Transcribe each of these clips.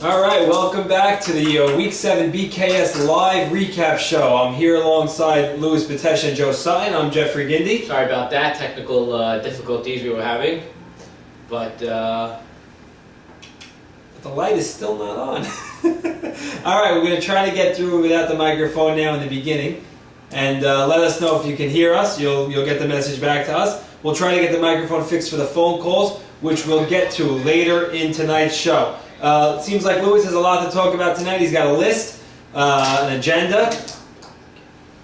All right, welcome back to the Week 7 BKS live recap show. I'm here alongside Louis Batesh and Joe Sutton. I'm Jeffrey Gindy. Sorry about that, technical difficulties we were having, but the light is still not on. All right, we're going to try to get through without the microphone now in the beginning. And let us know if you can hear us. You'll get the message back to us. We'll try to get the microphone fixed for the phone calls, which we'll get to later in tonight's show. It seems like Louis has a lot to talk about tonight. He's got a list, an agenda,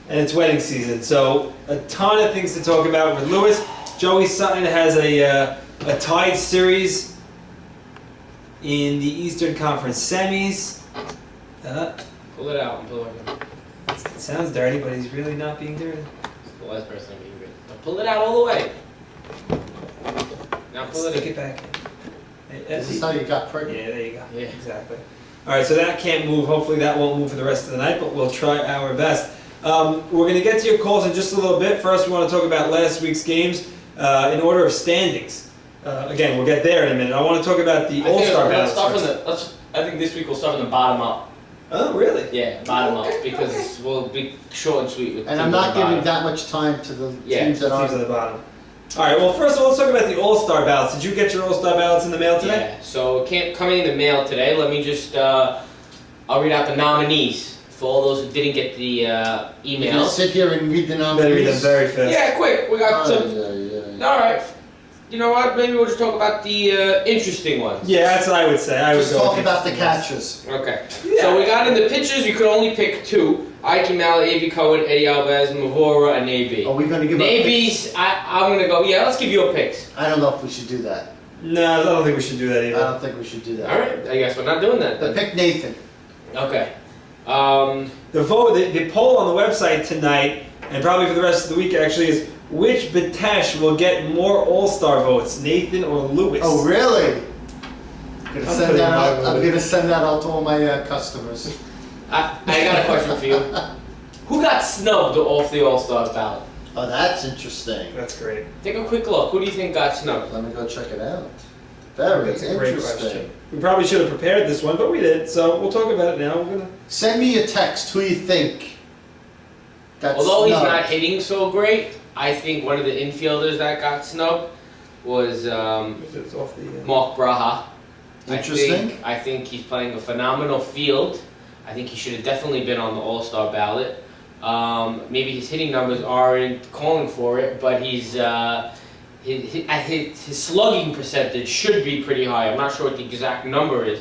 and it's wedding season. So a ton of things to talk about with Louis. Joey Sutton has a tied series in the Eastern Conference semis. pull it out and pull it out. It sounds dirty, but he's really not being dirty. It's the last person I'm being dirty. Now pull it out all the way. Now pull Stick it it back. This is how you got pregnant. Yeah, there you go. Yeah. Exactly. All right, so that can't move. Hopefully that won't move for the rest of the night, but we'll try our best. We're going to get to your calls in just a little bit. First, we want to talk about last week's games in order of standings. Again, we'll get there in a minute. I want to talk about the All-Star ballots. I think this week we'll start from the bottom up. Oh, really? Yeah, bottom up, because we'll be short and sweet with And I'm not giving that much time to the teams that Teams are. at the bottom. All right, well, first of all, let's talk about the All-Star ballots. Did you get your All-Star ballots in the mail today? Yeah, so coming in the mail today. Let me just, I'll read out the nominees for all those who didn't get the You can emails. sit here and read the Better read them nominees. very fast. Yeah, quick, we got some. Yeah. All right. You know what? Maybe we'll just talk about the interesting ones. Yeah, that's what I would say. I would Just go talk with about the interesting ones. catchers. Okay. Yeah. So we got in the pitchers. You could only pick two: Ike Mallett, A.B. Cohen, Eddie Alvarez, Mavora, and A.B. Are we going to give up picks? A.B.'s. I'm gonna go. Yeah, let's give you a picks. I don't know if we should do that. No, I don't think we should do that I either. don't think we should do that. All right. I guess we're not doing that But then. pick Nathan. Okay. The vote, the poll on the website tonight, and probably for the rest of the week actually, is which Batesh will get more All-Star votes, Nathan or Louis? Oh, really? I'm putting going my- to send that out to all my customers. I got a question for you. Who got snubbed off the All-Star ballot? Oh, that's interesting. That's great. Take a quick look. Who do you think got snubbed? Let me go check it out. Very That's a great interesting. question. We probably should have prepared this one, but we did, so we'll talk about it now. We're gonna. Send me a text. Who you think? Got Although he's snubbed. not hitting so great, I think one of the infielders that got snubbed was It's off the. Mark Braha. Interesting. I think he's playing a phenomenal field. I think he should have definitely been on the All-Star ballot. Maybe his hitting numbers aren't calling for it, but his slugging percentage should be pretty high. I'm not sure what the exact number is,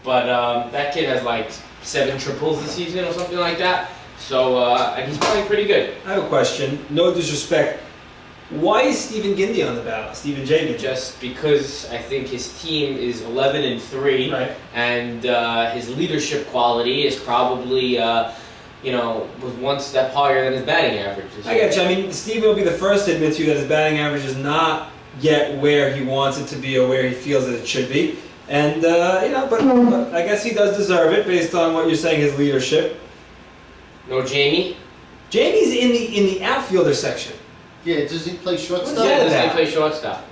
but that kid has like 7 triples this season or something like that. So and he's playing pretty good. I have a question. No disrespect. Why is Stephen Gindy on the ballot? Stephen J. Gindy. Just because I think his team is 11-3, Right. and his leadership quality is probably was one step higher than his batting average. I get you. I mean, Stephen will be the first to admit to you that his batting average is not yet where he wants it to be or where he feels that it should be. And, but I guess he does deserve it based on what you're saying, his leadership. No Jamie? Jamie's in the outfielder section. Yeah, does he play shortstop? Yeah, Does that? he play shortstop?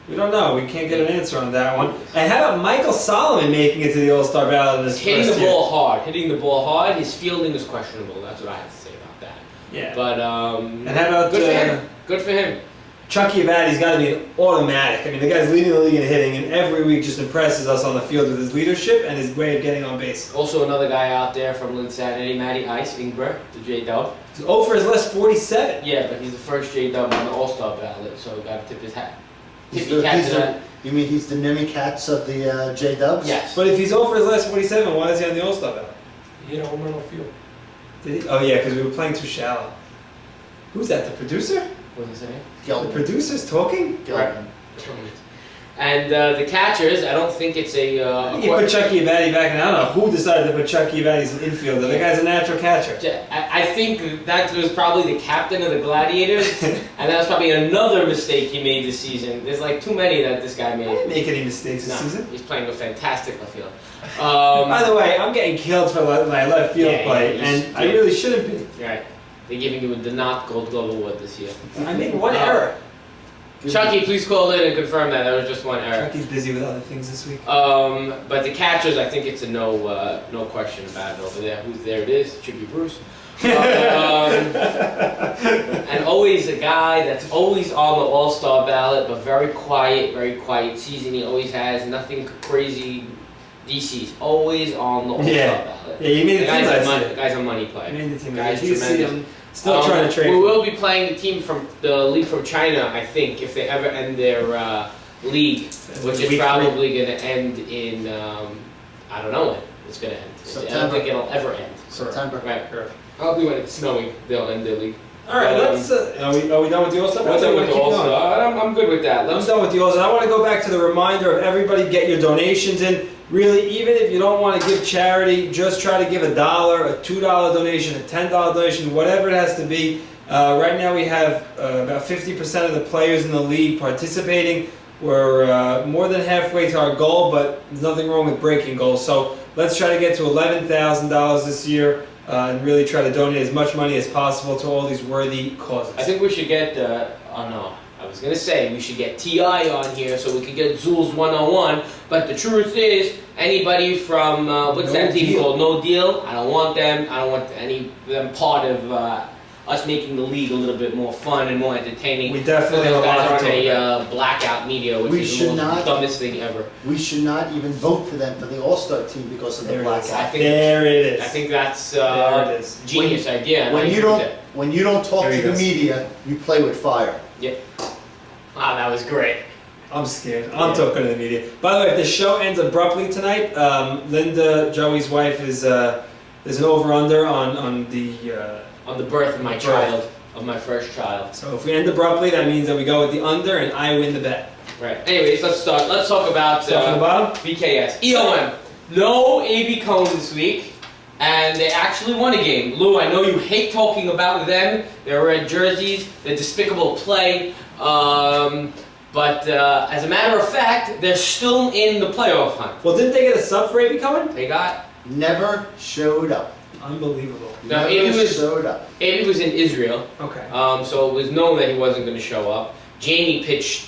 We don't know. We can't get an answer on that one. And how about Michael Solomon making it to the All-Star ballot in his Hitting first the year? ball hard. His fielding is questionable. That's what I have to say about that. Yeah. But And how about good for him. Good for him. Chucky Abadi's got to be an automatic. I mean, the guy's leading the league in hitting, and every week just impresses us on the field with his leadership and his way of getting on base. Also another guy out there from Linsanity, Matty Ice, Ingber, the J-Dub. He's 0 for his last 47. Yeah, but he's the first J-Dub on the All-Star ballot, so got to tip his hat. He's Tip your hat to that. You mean he's the Nimmy Cats of the J-Dubs? Yes. But if he's 0 for his last 47, why is he on the All-Star ballot? You know, home run on field. Did he? Oh, yeah, because we were playing too shallow. Who's that, the producer? What was his name? The Gelman. producer's talking? Gelman. And the catchers, I don't think it's a. You put Chucky Abadi back, and I don't know who decided to put Chucky Abadi as an infielder. The guy's a natural catcher. I think that was probably the captain of the Gladiators, and that was probably another mistake he made this season. There's like too many that this guy I made. didn't make any mistakes this No, season. he's playing a fantastic left field. By the way, I'm getting killed for my left field Yeah, play, yeah, and I really shouldn't be. Right. They're giving you the not Gold Glove award this year. I made one error. Chucky, please call in and confirm that. That was just one error. Chucky's busy with other things this week. But the catchers, I think it's a no question about it over there. Who's there? It is. It should be Bruce. And always a guy that's always on the All-Star ballot, but very quiet season. He always has nothing crazy. DC's always on the All-Star ballot. Yeah, you made the team last year. The guy's a money player. You made the team. Guy's DC, tremendous. I'm still trying to trade. We will be playing the team from the league from China, I think, if they ever end their league, which is probably going to end in, I don't know when it's going to end. I don't think it'll ever end. September. Right. Probably when it's snowing, they'll end their league. All right, let's. Are we done with the All-Star? I'm done with the All-Star. I'm good with that. I'm done with the All-Star. I want to go back to the reminder of everybody get your donations in. Really, even if you don't want to give charity, just try to give $1, a $2 donation, a $10 donation, whatever it has to be. Right now we have about 50% of the players in the league participating. We're more than halfway to our goal, but there's nothing wrong with breaking goals. So let's try to get to $11,000 this year and really try to donate as much money as possible to all these worthy causes. I think we should get, I was going to say we should get T.I. on here so we could get Zool's 101, but the truth is, anybody from, what's that team called, No Deal, I don't want them, I don't want any of them part of us making the league a little bit more fun and more entertaining. We definitely those have a guys lot are to on a blackout media, which is the most dumbest thing ever. We should not even vote for them for the All-Star team because of the blackout. There it is. I think that's there it is. Genius idea. When you don't talk to the media, you play with fire. Yeah. Wow, that was great. I'm scared. I'm talking to the media. By the way, if the show ends abruptly tonight, Linda, Joey's wife, is there's an over/under on the birth of my child, of my first child. So if we end abruptly, that means that we go with the under, and I win the bet. Right. Anyways, let's start. Let's talk about from the bottom. BKS. EOM. No AB Cohn this week, and they actually won a game. Lou, I know you hate talking about them. Their red jerseys, their despicable play. But as a matter of fact, they're still in the playoff hunt. Well, didn't they get a sub for AB Cohen? They got. Never showed up. Unbelievable. No, AB was in Israel. Okay. So it was known that he wasn't going to show up. Jamie pitched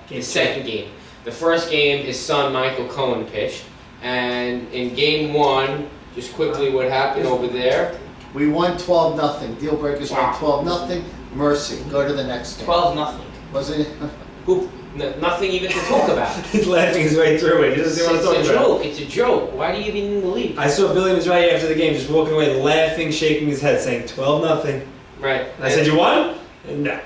his second game. The first game, his son Michael Cohen pitched. And in game one, just quickly what happened over there. We won 12-0. Deal Breakers won 12-0. Mercy. Go to the next game. 12-0. Was it? Who? Nothing even to talk about. He's laughing his way through it. He doesn't want to talk about it. It's a joke. It's a joke. Why do you even in the league? I saw Billy was right after the game, just walking away, laughing, shaking his head, saying 12-0. Right. And I said, "You won?" No.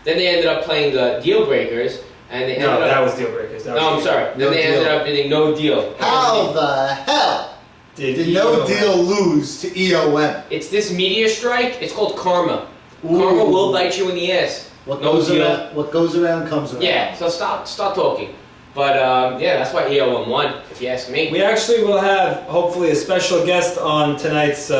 Then they ended up playing the Deal Breakers, and they ended up. That was Deal Breakers. I'm sorry. Then they ended up getting No Deal. How the hell did No Deal lose to EOM? It's this media strike. It's called karma. Karma will bite you in the ass. What goes around comes around. Yeah, so stop talking. But yeah, that's why EOM won, if you ask me. We actually will have, hopefully, a special guest on tonight's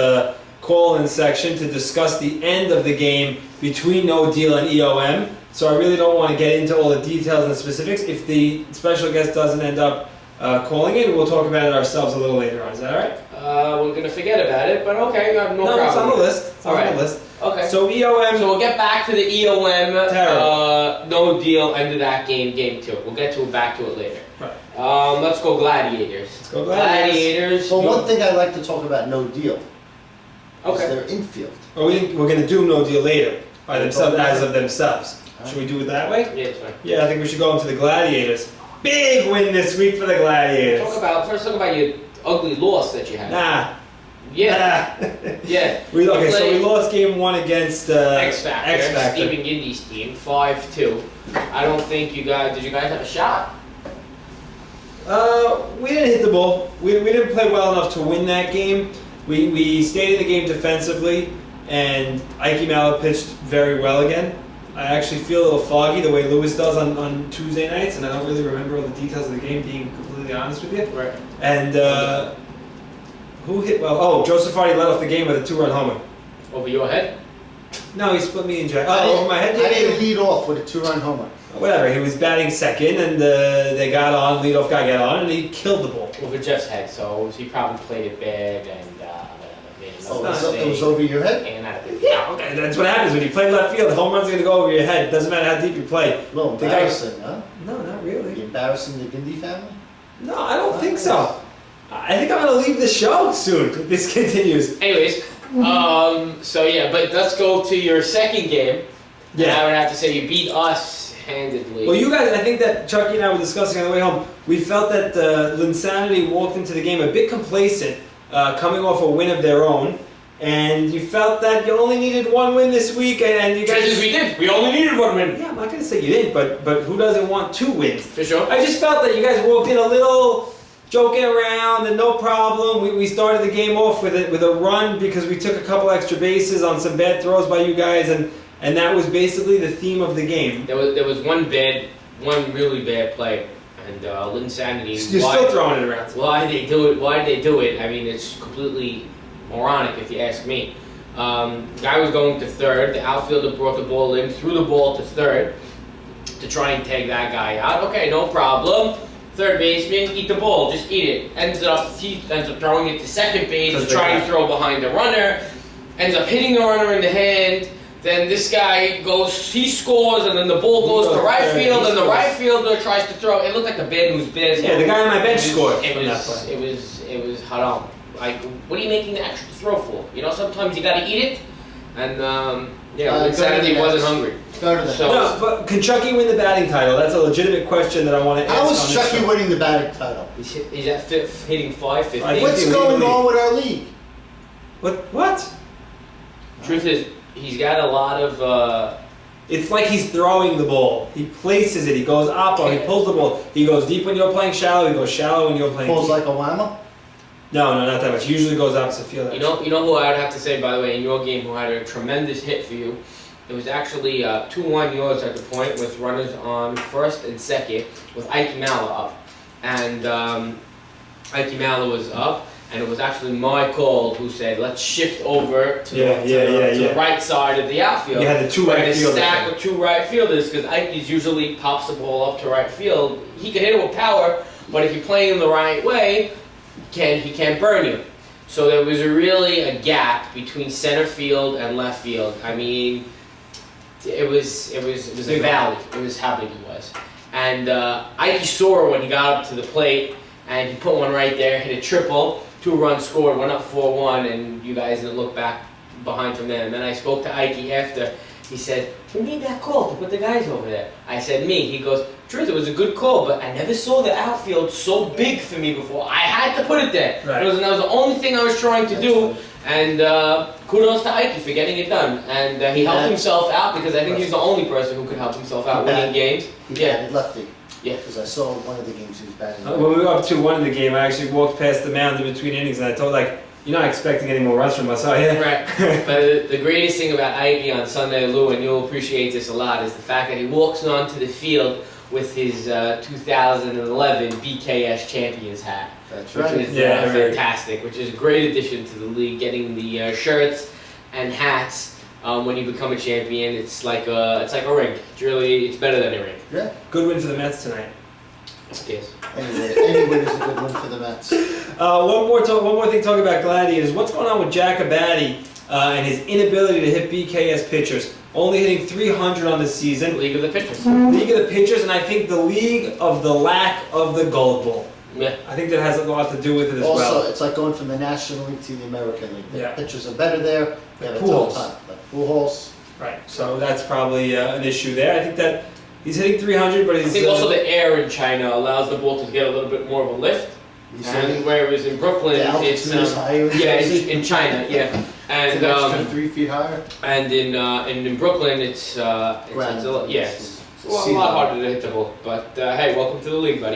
call-in section to discuss the end of the game between No Deal and EOM. So I really don't want to get into all the details and specifics. If the special guest doesn't end up calling in, we'll talk about it ourselves a little later on. Is that all right? We're going to forget about it, but okay, I have no problem. No, it's on the list. It's on the list. Okay. So EOM. So we'll get back to the EOM No Deal end of that game, game 2. We'll get back to it later. Right. Let's go Gladiators. Let's go Gladiators. Well, one thing I like to talk about No Deal. Okay. Is their infield. Oh, we're going to do No Deal later by themselves, as of themselves. Should we do it that way? Yeah, it's fine. Yeah, I think we should go into the Gladiators. Big win this week for the Gladiators. First talk about your ugly loss that you had. Nah. Yeah. Nah. Yeah. So we lost game 1 against X Factor. Stephen Gindy's team, 5-2. I don't think you guys. Did you guys have a shot? We didn't hit the ball. We didn't play well enough to win that game. We stayed in the game defensively, and Ike Mallet pitched very well again. I actually feel a little foggy the way Lewis does on Tuesday nights, and I don't really remember all the details of the game, being completely honest with you. Right. And who hit well? Oh, Joseph Hardy led off the game with a 2-run homer. Over your head? No, he split me and Jack. Oh, over my head? I didn't lead off with a 2-run homer. Whatever, he was batting second, and they got on, leadoff guy got on, and he killed the ball. Over Jeff's head, so he probably played it bad and made It was over your head? And out of it. Yeah, Yeah, okay, that's what happens when you play left field. The home run's gonna go over your head. Doesn't matter how deep you play. A little The guy- embarrassing, huh? No, not really. You embarrassing the Gindey family? No, I don't think so. I think I'm gonna leave the show soon if this continues. Anyways, so yeah, but let's go to your second game. And I would have to say you beat us handedly. Well, you guys, I think that Chucky and I were discussing on the way home. We felt that Linsanity walked into the game a bit complacent, coming off a win of their own, and you felt that you only needed one win this week, and you guys. We did. We only needed one win. Yeah, I'm not gonna say you didn't, but who doesn't want 2 wins? For sure. I just felt that you guys walked in a little joking around and no problem. We started the game off with a run because we took a couple extra bases on some bad throws by you guys, and that was basically the theme of the game. There was one really bad play, and Linsanity. You're still throwing it around. Why they do it? Why they do it? I mean, it's completely moronic if you ask me. Guy was going to third. The outfielder brought the ball in, threw the ball to third to try and tag that guy out. Okay, no problem. Third baseman, eat the ball, just eat it. He ends up throwing it to second base to try and throw behind the runner. Ends up hitting the runner in the hand. Then this guy goes, he scores, and then the ball goes to right field, and the right fielder tries to throw. It looked like the bad news bears. Yeah, the guy on my bench scored. It was haram. Like, what are you making the extra throw for? You know, sometimes you gotta eat it, and Linsanity wasn't hungry. Go to the So- No, but can Chucky win the batting title? That's a legitimate question that I want to ask. How on is this Chucky show. winning the batting title? He's at hitting 550. I think What's they going lead. on with our league? What? Truth is, he's got a lot of. It's like he's throwing the ball. He places it. He goes oppo. He pulls the ball. He goes deep when you're playing shallow. He goes shallow when you're playing Pulls deep. like a whammer? No, not that much. He usually goes opposite field. You know who I would have to say, by the way, in your game, who had a tremendous hit for you. It was actually 2-1 yours at the point with runners on first and second with Ike Mala up, and Ike Mala was up. And it was actually my call who said, let's shift over to the right side of the outfield. You had the 2 right fielders. Stack with 2 right fielders, because Ike usually pops the ball up to right field. He can hit it with power, but if you're playing the right way, he can't burn you. So there was really a gap between center field and left field. I mean, it was a valley. It was how big it was. And Ike saw it when he got up to the plate, and he put one right there, hit a triple. 2 runs scored, went up 4-1, and you guys didn't look back behind from there. And then I spoke to Ike after. He said, who made that call to put the guys over there? I said, me. He goes, truth, it was a good call, but I never saw the outfield so big for me before. I had to put it there. Right. That was the only thing I was trying to do. And kudos to Ike for getting it done. And he helped himself out, because I think he's the only person who could help himself out winning games. He batted lefty. Yeah. Because I saw one of the games he was batting. When we were up 2-1 in the game, I actually walked past the mound in between innings, and I told, you're not expecting any more runs from us, are you? Right. But the greatest thing about Ike on Sunday, Lou, and you'll appreciate this a lot, is the fact that he walks onto the field with his 2011 BKS Champions hat. That's Which right. is fantastic, which is a great addition to the league, getting the shirts and hats. When you become a champion, it's like a ring. It's better than a ring. Yeah. Good win for the Mets tonight. Yes. Any win is a good win for the Mets. One more thing talking about Gladiators. What's going on with Jacobatti and his inability to hit BKS pitchers? Only hitting 300 on the season. League of the Pitchers. League of the Pitchers, and I think the league of the lack of the Gold Ball. Yeah. I think that has a lot to do with it as Also, well. it's like going from the National League to the American League. The Yeah. pitchers are better there. They have a Pujols. tough time. Like Pujols. Right. So that's probably an issue there. I think that he's hitting 300, but he's. I think also the air in China allows the ball to get a little bit more of a lift. And whereas in Brooklyn, The it's altitude is higher. in China, yeah, It's and an extra 3 feet higher. and in Brooklyn, it's a lot harder to hit the ball. But hey, welcome to the league, buddy.